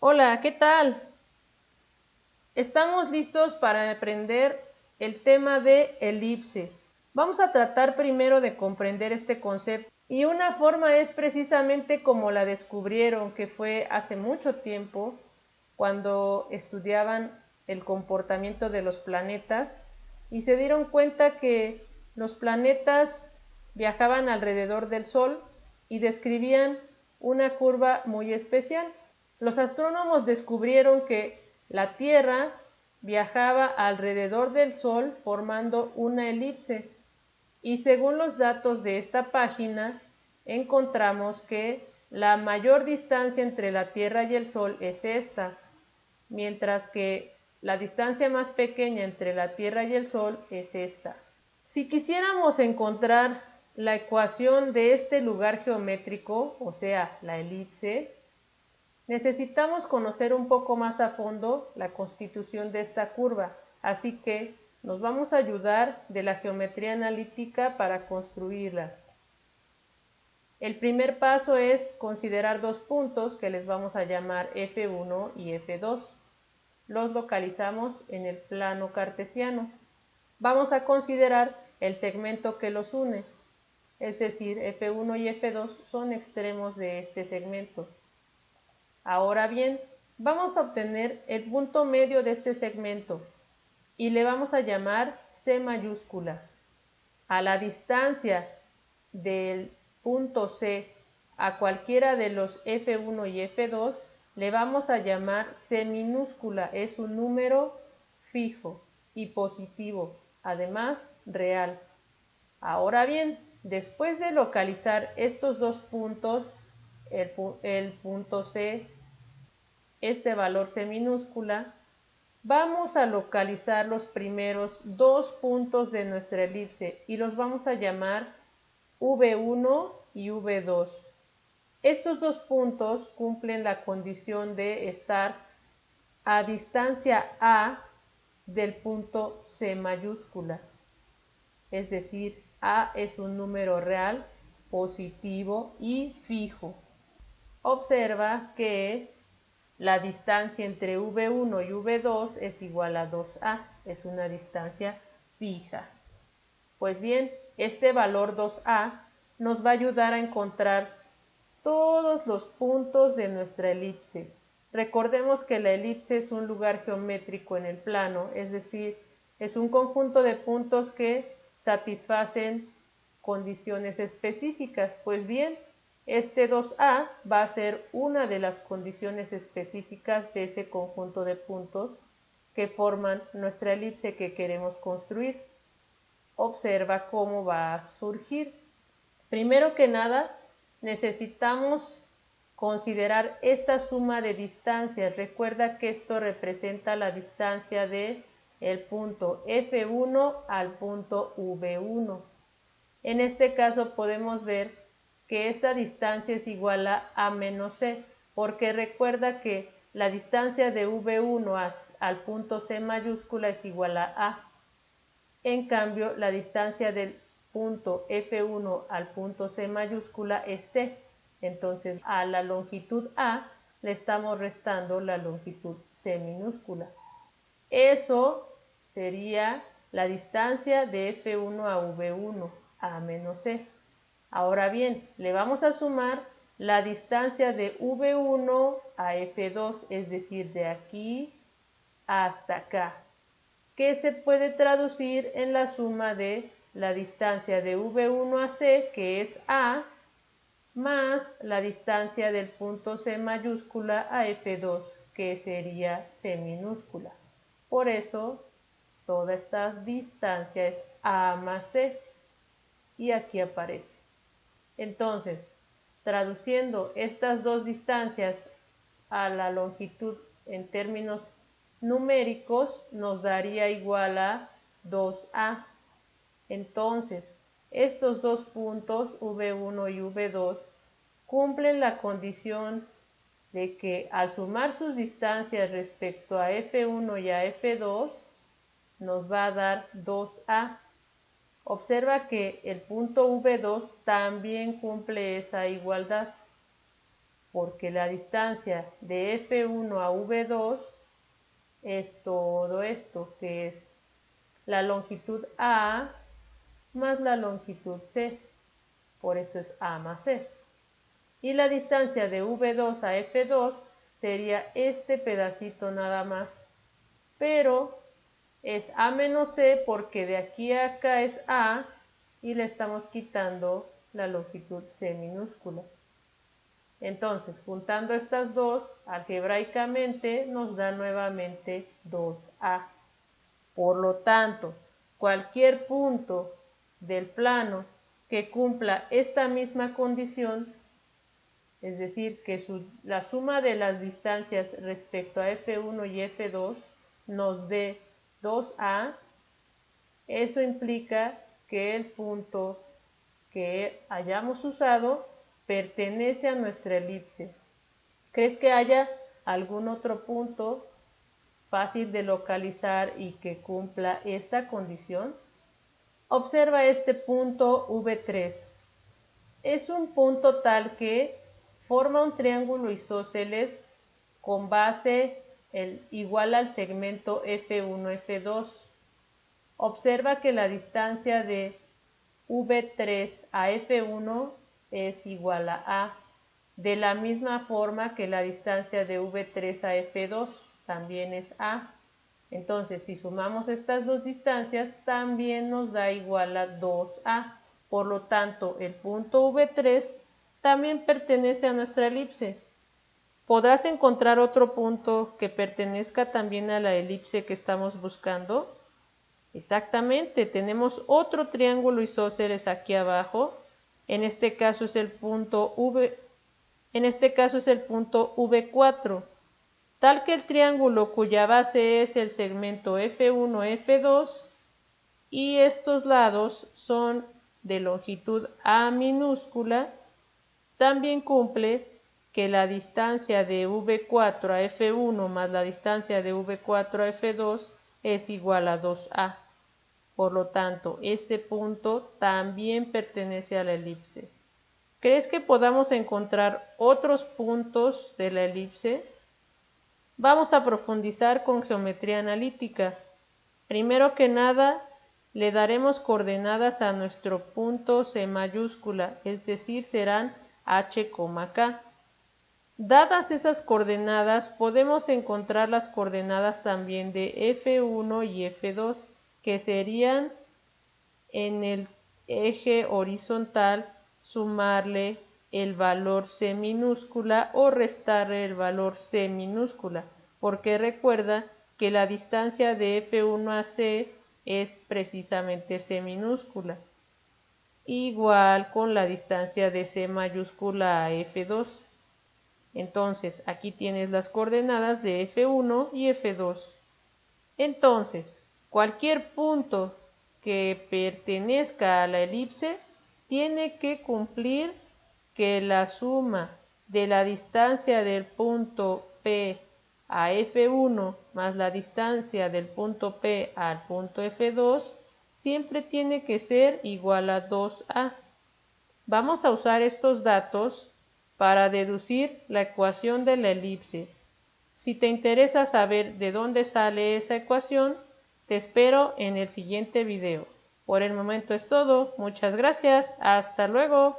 Hola, ¿qué tal? Estamos listos para aprender el tema de elipse. Vamos a tratar primero de comprender este concepto y una forma es precisamente como la descubrieron, que fue hace mucho tiempo cuando estudiaban el comportamiento de los planetas y se dieron cuenta que los planetas viajaban alrededor del Sol y describían una curva muy especial. Los astrónomos descubrieron que la Tierra viajaba alrededor del Sol formando una elipse y según los datos de esta página encontramos que la mayor distancia entre la Tierra y el Sol es esta, mientras que la distancia más pequeña entre la Tierra y el Sol es esta. Si quisiéramos encontrar la ecuación de este lugar geométrico, o sea, la elipse, necesitamos conocer un poco más a fondo la constitución de esta curva, así que nos vamos a ayudar de la geometría analítica para construirla. El primer paso es considerar dos puntos que les vamos a llamar F1 y F2. Los localizamos en el plano cartesiano. Vamos a considerar el segmento que los une, es decir, F1 y F2 son extremos de este segmento. Ahora bien, vamos a obtener el punto medio de este segmento y le vamos a llamar C mayúscula. A la distancia del punto C a cualquiera de los F1 y F2 le vamos a llamar C minúscula, es un número fijo y positivo, además real. Ahora bien, después de localizar estos dos puntos, el punto C, este valor C minúscula, vamos a localizar los primeros dos puntos de nuestra elipse y los vamos a llamar V1 y V2. Estos dos puntos cumplen la condición de estar a distancia A del punto C mayúscula, es decir, A es un número real, positivo y fijo. Observa que la distancia entre V1 y V2 es igual a 2A, es una distancia fija. Pues bien, este valor 2A nos va a ayudar a encontrar todos los puntos de nuestra elipse. Recordemos que la elipse es un lugar geométrico en el plano, es decir, es un conjunto de puntos que satisfacen condiciones específicas. Pues bien, este 2A va a ser una de las condiciones específicas de ese conjunto de puntos que forman nuestra elipse que queremos construir. Observa cómo va a surgir. Primero que nada, necesitamos considerar esta suma de distancias. Recuerda que esto representa la distancia de el punto F1 al punto V1. En este caso podemos ver que esta distancia es igual a menos C, porque recuerda que la distancia de V1 al punto C mayúscula es igual a A. En cambio, la distancia del punto F1 al punto C mayúscula es C. Entonces, a la longitud A le estamos restando la longitud C minúscula. Eso sería la distancia de F1 a V1, A menos C. Ahora bien, le vamos a sumar la distancia de V1 a F2, es decir, de aquí hasta acá, que se puede traducir en la suma de la distancia de V1 a C, que es A, más la distancia del punto C mayúscula a F2, que sería C minúscula. Por eso, toda esta distancia es A más C, y aquí aparece. Entonces, traduciendo estas dos distancias a la longitud en términos numéricos, nos daría igual a 2A. Entonces, estos dos puntos, V1 y V2, cumplen la condición de que al sumar sus distancias respecto a F1 y a F2, nos va a dar 2A. Observa que el punto V2 también cumple esa igualdad. porque la distancia de F1 a V2 es todo esto, que es la longitud A más la longitud C, por eso es A más C. Y la distancia de V2 a F2 sería este pedacito nada más, pero es A menos C porque de aquí a acá es A y le estamos quitando la longitud C minúscula. Entonces, juntando estas dos, algebraicamente nos da nuevamente 2A. Por lo tanto, cualquier punto del plano que cumpla esta misma condición, es decir, que la suma de las distancias respecto a F1 y F2 nos dé 2A, eso implica que el punto que hayamos usado pertenece a nuestra elipse. ¿Crees que haya algún otro punto fácil de localizar y que cumpla esta condición? Observa este punto V3. Es un punto tal que forma un triángulo isósceles con base igual al segmento F1, F2. Observa que la distancia de V3 a F1 es igual a A, de la misma forma que la distancia de V3 a F2 también es A. Entonces, si sumamos estas dos distancias, también nos da igual a 2A. Por lo tanto, el punto V3 también pertenece a nuestra elipse. ¿Podrás encontrar otro punto que pertenezca también a la elipse que estamos buscando? Exactamente, tenemos otro triángulo isósceles aquí abajo. En este caso es el punto V4, tal que el triángulo cuya base es el segmento F1, F2 y estos lados son de longitud A minúscula, también cumple que la distancia de V4 a F1 más la distancia de V4 a F2 es igual a 2A. Por lo tanto, este punto también pertenece a la elipse. ¿Crees que podamos encontrar otros puntos de la elipse? Vamos a profundizar con geometría analítica. Primero que nada, le daremos coordenadas a nuestro punto C mayúscula, es decir, serán H, K. Dadas esas coordenadas, podemos encontrar las coordenadas también de F1 y F2, que serían en el eje horizontal sumarle el valor C minúscula o restarle el valor C minúscula, porque recuerda que la distancia de F1 a C es precisamente C minúscula, igual con la distancia de C mayúscula a F2. Entonces, aquí tienes las coordenadas de F1 y F2. Entonces, cualquier punto que pertenezca a la elipse tiene que cumplir que la suma de la distancia del punto P a F1 más la distancia del punto P al punto F2 siempre tiene que ser igual a 2A. Vamos a usar estos datos para deducir la ecuación de la elipse. Si te interesa saber de dónde sale esa ecuación, te espero en el siguiente video. Por el momento es todo. Muchas gracias. Hasta luego.